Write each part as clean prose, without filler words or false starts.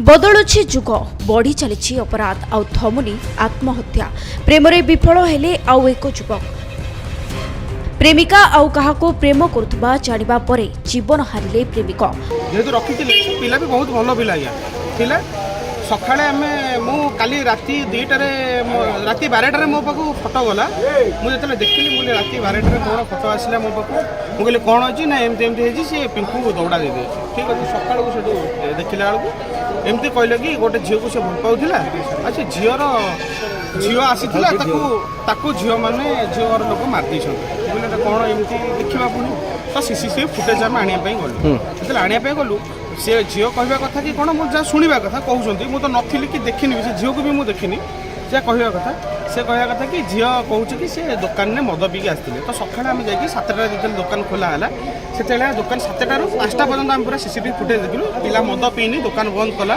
बदलुछि जुग बढ़ी चली अपराध आउ थमुनी आत्महत्या प्रेम विफल हेले आउ एक युवक प्रेमिका आउ काहाको प्रेम करुवा जानिबा परे जीवन हारिले प्रेमिक जेहेतु रखी पिला भी बहुत भल पिला सकाଳେ ଆମେ ମୁଁ କାଲି ରାତି 2ଟାରେ ରାତି 12ଟାରେ ମୋ ପାଖକୁ ଫଟୋ ଗଲା ମୁଁ ଯେତେବେଳେ ଦେଖିଲି ମୁଁ ରାତି 12ଟାରେ ମୋର ଫଟୋ ଆସିଲା ମୋ ପାଖକୁ ମୁଁ କହିଲି କ'ଣ ଅଛି ନା ଏମିତି ଏମିତି ହେଇଛି ସେ ପିଙ୍କୁ ଦୌଡ଼ା ଦେଇଦେଇଛି ଠିକ୍ ଅଛି ସକାଳକୁ ସେଠୁ ଦେଖିଲା ବେଳକୁ ଏମିତି କହିଲେ କି ଗୋଟେ ଝିଅକୁ ସେ ଭଲ ପାଉଥିଲା ଆଉ ସେ ଝିଅ ଆସିଥିଲା ତାକୁ ଝିଅମାନେ ଝିଅ ଘର ଲୋକ ମାରିଦେଇଛନ୍ତି କହିଲେ ଏଇଟା କ'ଣ ଏମିତି ଦେଖିବା ପୁଣି ତ CCTV ଫୁଟେଜ୍ ଆମେ ଆଣିବା ପାଇଁ ଗଲୁ ଯେତେବେଳେ ଆଣିବା ପାଇଁ ଗଲୁ ସେ ଝିଅ କହିବା କଥା କି କ'ଣ ମୁଁ ଯାହା ଶୁଣିବା କଥା କହୁଛନ୍ତି ମୁଁ ତ ନଥିଲି କି ଦେଖିନି ସେ ଝିଅକୁ ବି ମୁଁ ଦେଖିନି ସେ କହିବା କଥା କି ଝିଅ କହୁଛି କି ସେ ଦୋକାନରେ ମଦ ପିଇକି ଆସିଥିଲେ ତ ସକାଳେ ଆମେ ଯାଇକି 7ଟାରେ ଯେତେବେଳେ ଦୋକାନ ଖୋଲା ହେଲା ସେତେବେଳେ ଦୋକାନ 7ଟାରୁ 5ଟା ପର୍ଯ୍ୟନ୍ତ ଆମେ ପୁରା CCTV ଫୁଟେଜ୍ ଦେଖିଲୁ ପିଲା ମଦ ପିଇନି ଦୋକାନ ବନ୍ଦ କଲା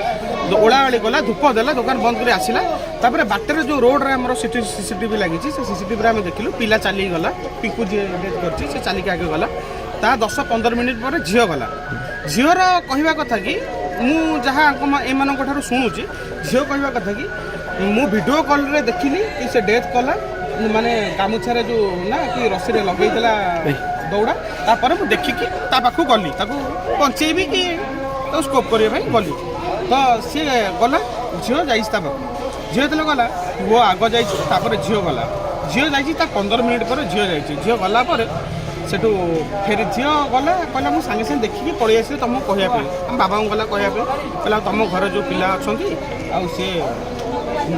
ଓଳାଓଳି କଲା ଧୂପ ଦେଲା ଦୋକାନ ବନ୍ଦ କରି ଆସିଲା ତାପରେ ବାଟରେ ଯେଉଁ ରୋଡ଼ରେ ଆମର CCTV ଲାଗିଛି ସେ CCTVରେ ଆମେ ଦେଖିଲୁ ପିଲା ଚାଲିକି ଗଲା ପିଙ୍କୁ ଯିଏ ଡେଥ୍ କରିଛି ସେ ଚାଲିକି ଆଗେ ଗଲା ତା 10-15 ମିନିଟ୍ ପରେ ଝିଅ ଗଲା ଝିଅର କହିବା କଥା କି ମୁଁ ଯାହା ଏମାନଙ୍କ ଠାରୁ ଶୁଣୁଛି ଝିଅ କହିବା କଥା କି ମୁଁ ଭିଡ଼ିଓ କଲ୍ରେ ଦେଖିଲି କି ସେ ଡେଥ୍ କଲା ମାନେ ଗାମୁଛାରେ ଯେଉଁ ନା କି ରସିରେ ଲଗେଇଥିଲା ଦୌଡ଼ା ତାପରେ ମୁଁ ଦେଖିକି ତା ପାଖକୁ ଗଲି ତାକୁ ବଞ୍ଚେଇବି କି ତାକୁ ସ୍କୋପ୍ କରିବା ପାଇଁ ଗଲି ତ ସିଏ ଗଲା ଝିଅ ଯାଇଛି ତା ପାଖକୁ ଝିଅ ଯେତେବେଳେ ଗଲା ପୁଅ ଆଗ ଯାଇଛି ତାପରେ ଝିଅ ଗଲା ଝିଅ ଯାଇଛି ତା 15 ମିନିଟ୍ ପରେ ଝିଅ ଯାଇଛି ଝିଅ ଗଲା ପରେ ସେଠୁ ଫେରି ଝିଅ ଗଲା କହିଲା ମୁଁ ସାଙ୍ଗେ ସାଙ୍ଗେ ଦେଖିକି ପଳେଇ ଆସିଲି ତୁମକୁ କହିବା ପାଇଁ ଆମ ବାବାଙ୍କୁ ଗଲା କହିବା ପାଇଁ କହିଲା ତୁମ ଘରେ ଯେଉଁ ପିଲା ଅଛନ୍ତି ଆଉ ସିଏ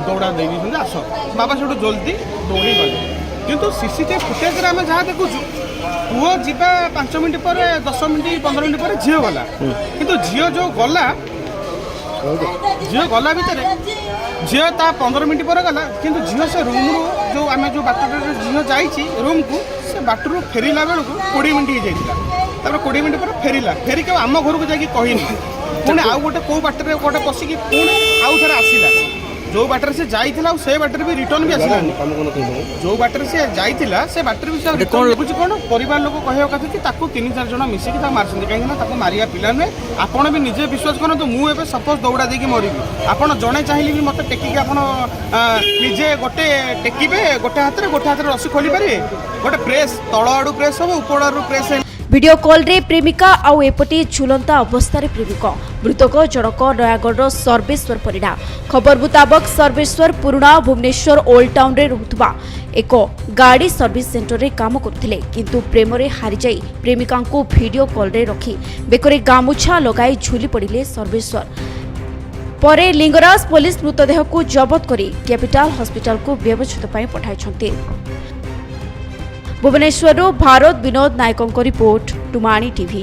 ଦୌଡ଼ା ଦେଇଛନ୍ତି ଆସ ବାବା ସେଠୁ ଜଲ୍ଦି ଦୌଡ଼ି ଗଲେ କିନ୍ତୁ CCTV ଫୁଟେଜ୍ରେ ଆମେ ଯାହା ଦେଖୁଛୁ ପୁଅ ଯିବା 5 ମିନିଟ୍ ପରେ 10 ମିନିଟ୍ 15 ମିନିଟ୍ ପରେ ଝିଅ ଗଲା କିନ୍ତୁ ଝିଅ ଯେଉଁ ଗଲା ଭିତରେ ଝିଅ ତା 15 ମିନିଟ୍ ପରେ ଗଲା କିନ୍ତୁ ଝିଅ ସେ ରୁମ୍ରୁ ଯେଉଁ ଆମେ ଯେଉଁ ବାଟରେ ଝିଅ ଯାଇଛି ରୁମ୍କୁ ସେ ବାଟରୁ ଫେରିଲା ବେଳକୁ 20 ମିନିଟ୍ ହେଇଯାଇଥିଲା ତାପରେ 20 ମିନିଟ୍ ପରେ ଫେରିକି ଆମ ଘରକୁ ଯାଇକି କହିନି ପୁଣି ଆଉ ଗୋଟେ କେଉଁ ବାଟରେ ଗୋଟେ ପଶିକି ପୁଣି ଆଉ ଥରେ ଆସିଲା ଯେଉଁ ବାଟରେ ସେ ଯାଇଥିଲା ଆଉ ସେ ବାଟରେ ବି ରିଟର୍ନ ବି ଆସିଲାନି ଯେଉଁ ବାଟରେ ସେ ଯାଇଥିଲା ସେ ବାଟରେ ବି ଲାଗୁଛି କ'ଣ ପରିବାର ଲୋକ କହିବା କଥା କି ତାକୁ 3-4 ଜଣ ମିଶିକି ତାକୁ ମାରିଛନ୍ତି କାହିଁକିନା ତାକୁ ମାରିବା ପିଲା ନୁହେଁ ଆପଣ ବି ନିଜେ ବିଶ୍ୱାସ କରନ୍ତୁ ମୁଁ ଏବେ ସପୋଜ୍ ଦୌଡ଼ା ଦେଇକି ମରିବି ଆପଣ ଜଣେ ଚାହିଁଲେ ବି ମୋତେ ଟେକିକି ଆପଣ ନିଜେ ଗୋଟେ ଟେକିବେ ଗୋଟେ ହାତରେ ରସି ଖୋଲି ପାରିବେ ଗୋଟେ ପ୍ରେସ୍ ତଳ ଆଡ଼ୁ ପ୍ରେସ୍ ହେବ ଉପର ଆଡ଼ୁ ପ୍ରେସ୍ वीडियो कॉल रे प्रेमिका आउ एपटे झुलंता अवस्था रे प्रेमिक मृतक जनक नयागढ़ सर्वेश्वर परिडा खबर मुताबक सर्वेश्वर पुराणा भुवनेश्वर ओल्ड टाउन रे रहुतबा एक गाड़ी सर्विस सेंटर रे काम करथिले किंतु प्रेम रे हारि जाई प्रेमिका को वीडियो कॉल रे रखी बेकरे गामुछा लगाई झुली पड़िले सर्वेश्वर परे लिंगराज पुलिस मृतदेह को जबत करी कैपिटल हॉस्पिटल को व्यवच्छेद पई पठाइछन्ते। भुवनेश्वर भारत विनोद नायकों रिपोर्ट टुमाणी टीवी।